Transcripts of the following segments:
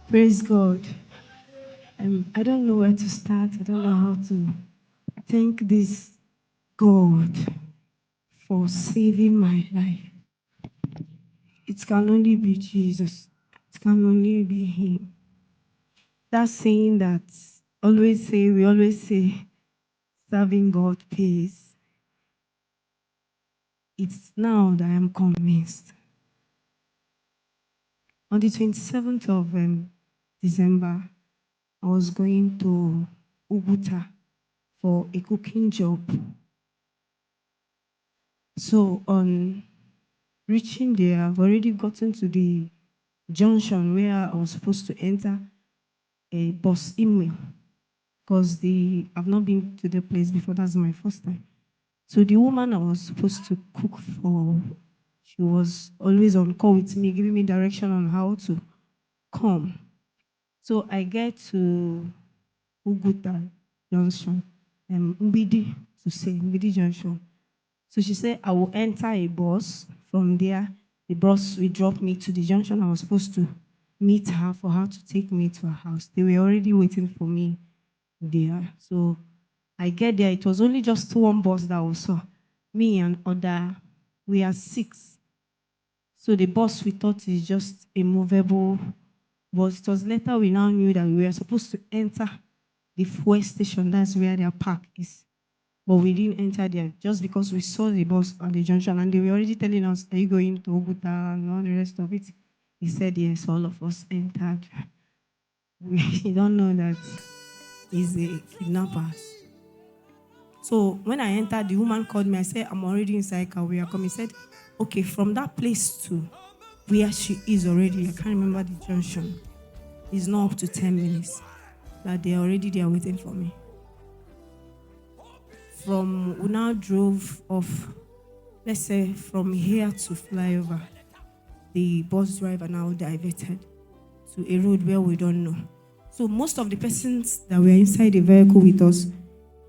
Praise God. I don't know where to start. I don't know how to thank this God for saving my life. It can only be Jesus. It can only be Him. That saying that we always say, serving God pays. It's now that I'm convinced. On the 27th of December, I was going to Uguta for a cooking job. So on reaching there, I've already gotten to the junction where I was supposed to enter a bus email because I've not been to the place before. That's my first time. So the woman I was supposed to cook for, she was always on call with me, giving me direction on how to come. So I get to Uguta Junction, Mbidi to say Mbidi Junction. So she said I will enter a bus. From there, the bus will drop me to the junction. I was supposed to meet her for her to take me to her house. They were already waiting for me there. So I get there. It was only just one bus that was saw. Me and other, we are six. So the bus we thought is just a movable bus. It was later we now knew that we were supposed to enter the fuel station. That's where their park is. But we didn't enter there just because we saw the bus at the junction and they were already telling us, are you going to Oguta and all the rest of it? He said, yes, all of us entered. We don't know that he's a kidnapper. So when I entered, the woman called me. I said, I'm already inside car. We are coming. He said, okay, from that place to where she is already, I can't remember the junction. It's not up to 10 minutes. That they're already there waiting for me. We now drove off, let's say from here to flyover. The bus driver now diverted to a road where we don't know. So most of the persons that were inside the vehicle with us,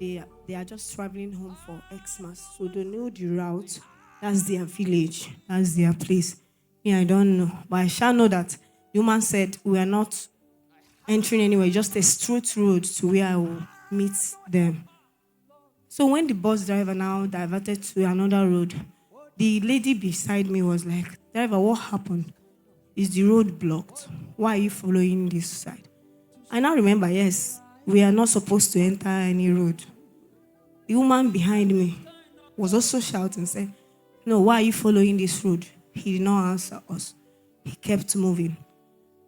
they are just traveling home for Xmas. So they know the route. That's their village. That's their place. Yeah, I don't know. But I shall know that the woman said we are not entering anywhere, just a straight road to where I will meet them. So when the bus driver now diverted to another road, the lady beside me was like, driver, what happened? Is the road blocked? Why are you following this side? I now remember, yes, we are not supposed to enter any road. The woman behind me was also shouting, saying, no, why are you following this road? He did not answer us. He kept moving.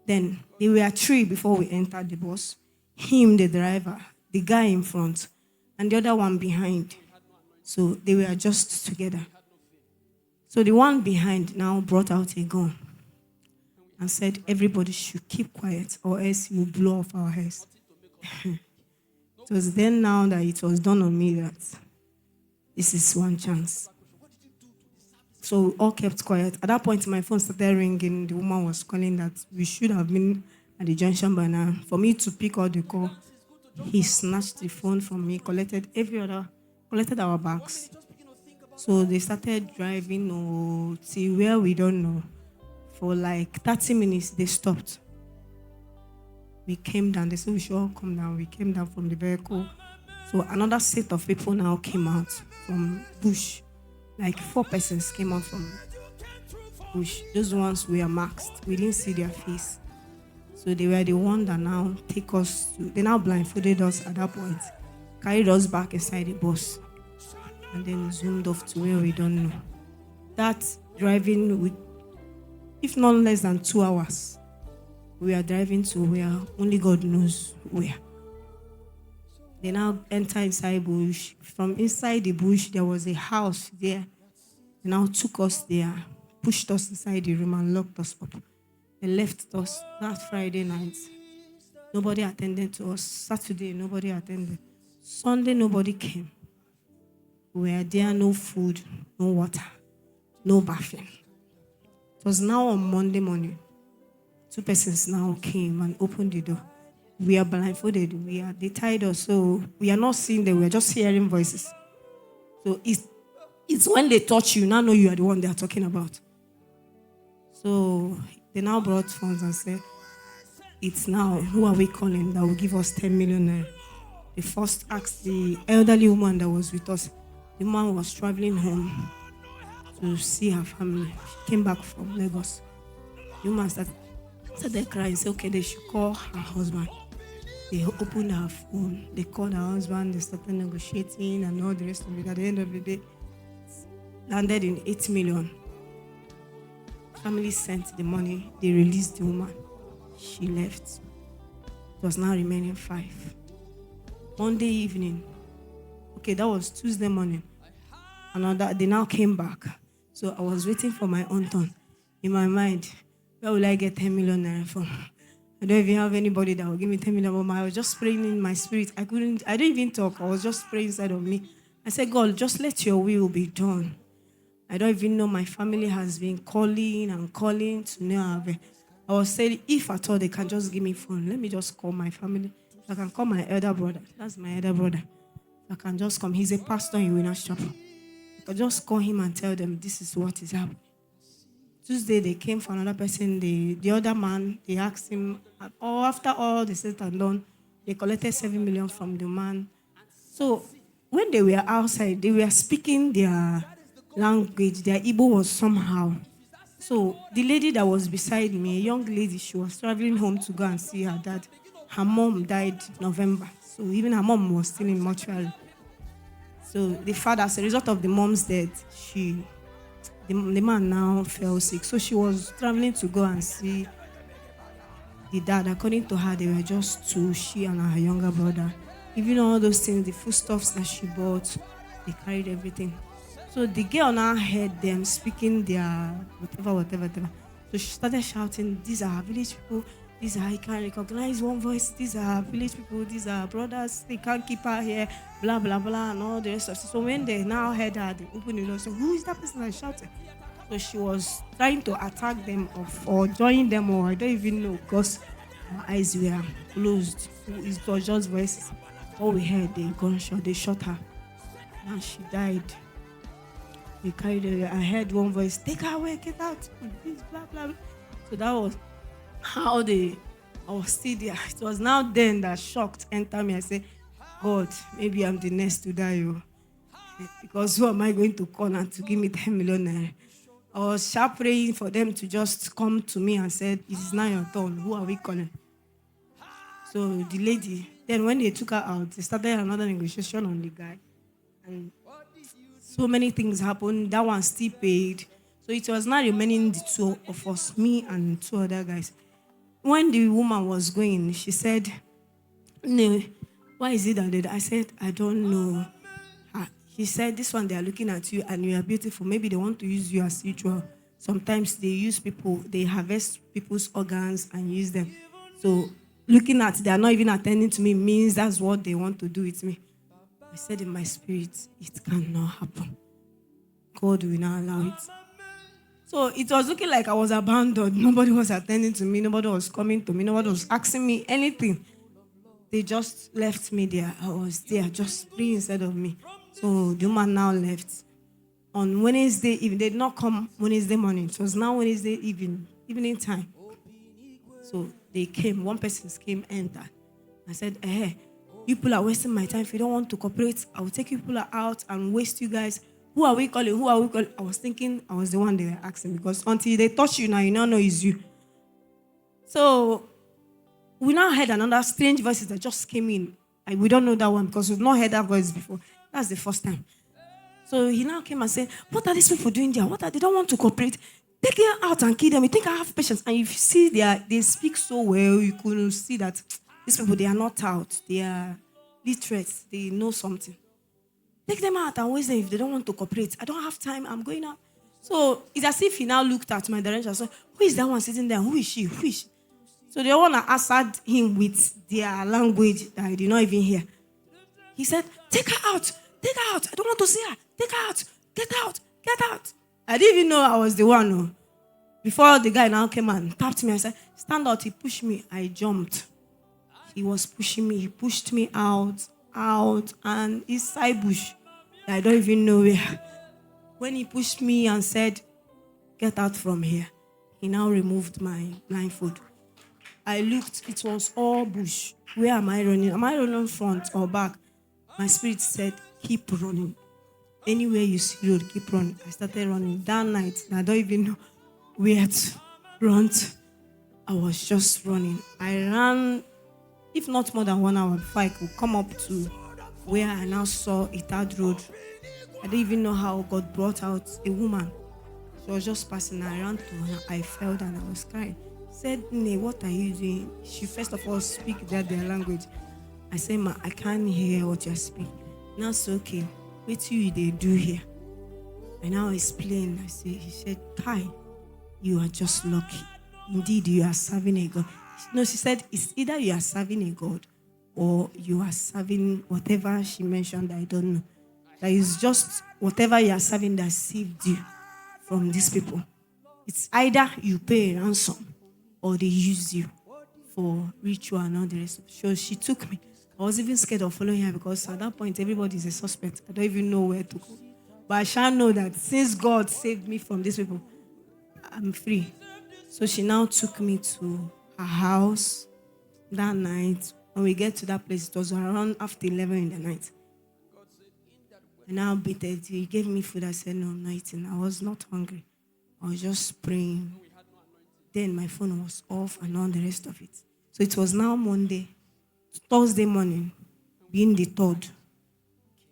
Then there were three before we entered the bus. Him, the driver, the guy in front, and the other one behind. So they were just together. So the one behind now brought out a gun and said, everybody should keep quiet or else you will blow off our heads. It was then now that it was done on me that this is one chance. So we all kept quiet. At that point, my phone started ringing. The woman was calling that we should have been at the junction by now. For me to pick out the call, he snatched the phone from me, collected our bags. So they started driving to where we don't know. For like 30 minutes, they stopped. We came down. They said we should all come down. We came down from the vehicle. So another set of people now came out from bush. Like 4 persons came out from bush. Those ones were masked. We didn't see their face. So they were the one that now take us to. They now blindfolded us at that point, carried us back inside the bus, and then zoomed off to where we don't know. That driving with, if not less than 2 hours, we are driving to where only God knows where. They now enter inside bush. From inside the bush, there was a house there. They now took us there, pushed us inside the room and locked us up. They left us that Friday night. Nobody attended to us. Saturday, nobody attended. Sunday, nobody came. We were there, no food, no water, no bathing. It was now on Monday morning. 2 persons now came and opened the door. We are blindfolded. They tied us, so we are not seeing them. We are just hearing voices. So it's when they touch you, now know you are the one they are talking about. So they now brought phones and said, it's now, who are we calling that will give us 10 million naira? They first asked the elderly woman that was with us. The woman was traveling home to see her family. She came back from Lagos. The woman started crying, said, okay, they should call her husband. They opened her phone, they called her husband, they started negotiating and all the rest of it. At the end of the day, landed in 8 million. Family sent the money, they released the woman. She left. It was now remaining 5. Monday evening, okay, that was Tuesday morning. Another, they now came back. So I was waiting for my own turn. In my mind, where will I get 10 million naira from? I don't even have anybody that will give me 10 million. But I was just praying in my spirit. I didn't even talk. I was just praying inside of me. I said, God, just let your will be done. I don't even know, my family has been calling and calling to know. I was saying, if at all they can just give me phone, let me just call my family. I can call my elder brother. That's my elder brother. I can just come. He's a pastor in Winners Chapel. I can just call him and tell them this is what is happening. Tuesday, they came for another person. The other man, they asked him, after all the said and done, they collected 7 million from the man. So when they were outside, they were speaking their language. Their Igbo was somehow. So the lady that was beside me, a young lady, she was traveling home to go and see her dad. Her mom died November. So even her mom was still in mortuary. So the father, as a result of the mom's death, the man now fell sick. So she was traveling to go and see the dad. According to her, they were just two, she and her younger brother. Even all those things, the foodstuffs that she bought, they carried everything. So the girl now heard them speaking their whatever. So she started shouting, these are village people, these are, I can't recognize one voice, these are village people, these are brothers, they can't keep her here, blah, blah, blah, and all the rest of it. So when they now heard her, they opened the door, so who is that person that shouted? So she was trying to attack them or join them, or I don't even know, because her eyes were closed. It was just voices. All we heard, they gunshot, they shot her. Now she died. We carried her. I heard one voice, take her away, get out, please, blah, blah, blah. So that was how I was still there. It was now then that shocked entered me. I said, God, maybe I'm the next to die. Because who am I going to call and to give me 10 million naira? I was sharp praying for them to just come to me and said, it is now your turn. Who are we calling? So the lady, then when they took her out, they started another negotiation on the guy. And so many things happened. That one still paid. So it was not remaining the two of us, me and 2 other guys. When the woman was going, she said, no, why is it that I said, I don't know. He said, this one, they are looking at you and you are beautiful. Maybe they want to use you as usual. Sometimes they use people, they harvest people's organs and use them. So looking at, they are not even attending to me means that's what they want to do with me. I said in my spirit, it cannot happen. God will not allow it. So it was looking like I was abandoned. Nobody was attending to me. Nobody was coming to me. Nobody was asking me anything. They just left me there. I was there, just praying inside of me. So the woman now left. On Wednesday evening, they did not come Wednesday morning. It was now Wednesday evening time. So they came. One person came, entered. I said, you people are wasting my time. If you don't want to cooperate, I will take you people out and waste you guys. Who are we calling? Who are we calling? I was thinking I was the one they were asking, because until they touch you now, you now know it's you. So we now heard another strange voices that just came in. We don't know that one because we've not heard that voice before. That's the first time. So he now came and said, what are these people doing there? They don't want to cooperate. Take them out and kill them. You think I have patience? And if you see they speak so well, you could see that these people, they are not out. They are literate. They know something. Take them out and waste them if they don't want to cooperate. I don't have time. I'm going out. So it's as if he now looked at my direction and said, who is that one sitting there? Who is she? Who is she? So they want to answer him with their language that I did not even hear. He said, take her out. Take her out. I don't want to see her. Take her out. Get out. Get out. I didn't even know I was the one. No. Before the guy now came and tapped me, I said, stand out. He pushed me. I jumped. He was pushing me. He pushed me out, and inside bush. I don't even know where. When he pushed me and said, get out from here, he now removed my blindfold. I looked, it was all bush. Where am I running? Am I running front or back? My spirit said, keep running. Anywhere you see road, keep running. I started running that night. I don't even know where to run to. I was just running. I ran, if not more than 1 hour before I could come up to where I now saw a third road. I didn't even know how God brought out a woman. She was just passing. I ran to her. I fell down. I was crying. Said, "Nee, what are you doing?" She first of all speak their language. I said, "Ma, I can't hear what you're speaking." Now it's okay. Wait till they do here. I now explain. He said, "Kai, you are just lucky. Indeed, you are serving a God." No, she said, it's either you are serving a God or you are serving whatever she mentioned. I don't know. That is just whatever you are serving that saved you from these people. It's either you pay a ransom or they use you for ritual and all the rest. So she took me. I was even scared of following her because at that point everybody is a suspect. I don't even know where to go. But I shall know that since God saved me from these people, I'm free. So she now took me to her house that night. When we get to that place, it was around after 11 in the night. And now beat he gave me food. I said, no, I'm not eating. I was not hungry. I was just praying. Then my phone was off and all the rest of it. So it was now Monday, Thursday morning, being the third,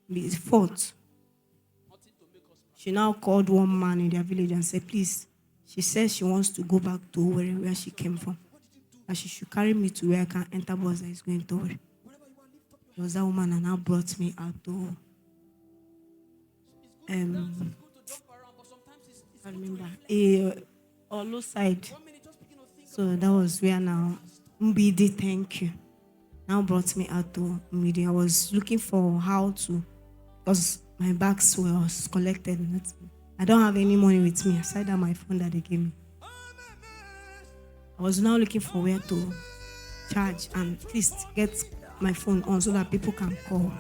the fourth. She now called one man in their village and said, please, she says she wants to go back to where she came from. That she should carry me to where I can enter bus that is going to Owerri. It was that woman and now brought me out to I remember a Olo side. So that was where now Mbidi, thank you. Now brought me out to Mbidi. I was looking for how to, because my bags was collected. I don't have any money with me aside that my phone that they gave me. I was now looking for where to charge and at least get my phone on so that people can call.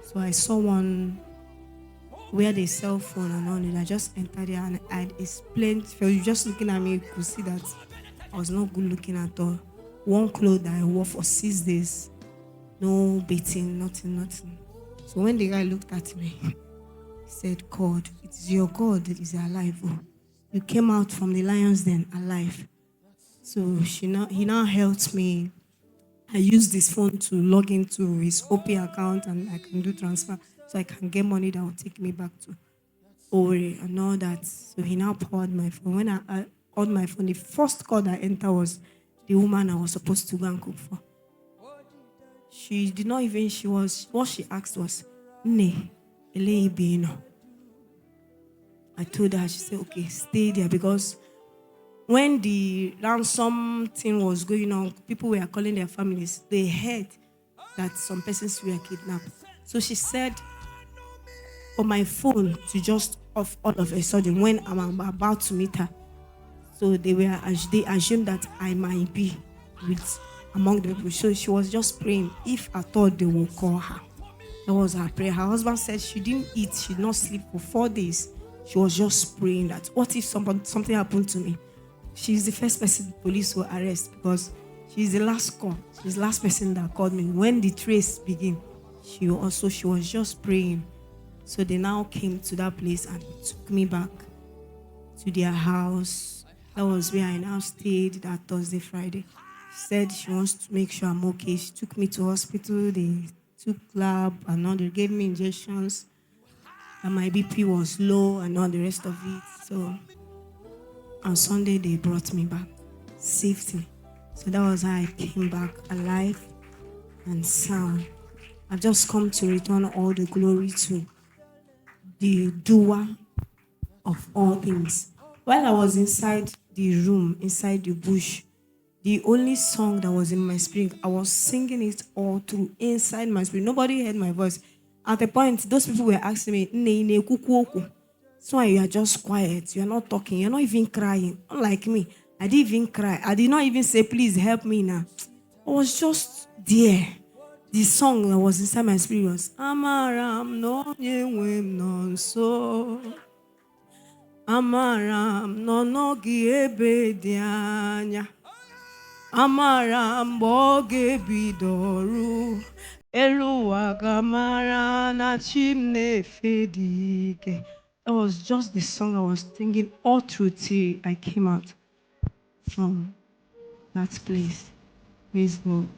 So I saw one where they sell phone and all that. I just entered there and I'd explained. So you just looking at me, you could see that I was not good looking at all. One clothes that I wore for 6 days, no beating, nothing. So when the guy looked at me, he said, God, it is your God that is alive. Oh, you came out from the lion's den alive. So he now helped me. I used this phone to log into his OP account and I can do transfer so I can get money that will take me back to Owerri and all that. So he now powered my phone. When I on my phone, the first call that entered was the woman I was supposed to go and cook for. She did not even, what she asked was, Ne, Ele. I told her, she said, okay, stay there because when the ransom thing was going on, people were calling their families. They heard that some persons were kidnapped. So she said, for my phone to just off all of a sudden when I'm about to meet her. So they assumed that I might be with among the people. So she was just praying if I thought they would call her. That was her prayer. Her husband said she didn't eat, she did not sleep for 4 days. She was just praying that what if something happened to me? She's the first person the police will arrest because she's the last call. She's the last person that called me. When the trace began, she was just praying. So they now came to that place and took me back to their house. That was where I now stayed that Thursday, Friday. She said she wants to make sure I'm okay. She took me to hospital. They took lab and all. They gave me injections. And my BP was low and all the rest of it. So on Sunday, they brought me back. Saved me. So that was how I came back alive and sound. I've just come to return all the glory to the doer of all things. While I was inside the room, inside the bush, the only song that was in my spirit, I was singing it all through inside my spirit. Nobody heard my voice. At the point, those people were asking me, "Ne kuku oku." So you are just quiet. You are not talking. You are not even crying. Unlike me, I didn't even cry. I did not even say, "Please help me now." I was just there. The song that was inside my spirit was Amaram no nyewem non so. Amaram no nogi ebe dianya. Amara mboge bidoru. Eluwa gamara na chimne fedige. That was just the song I was singing all through till I came out from that place. Praise God.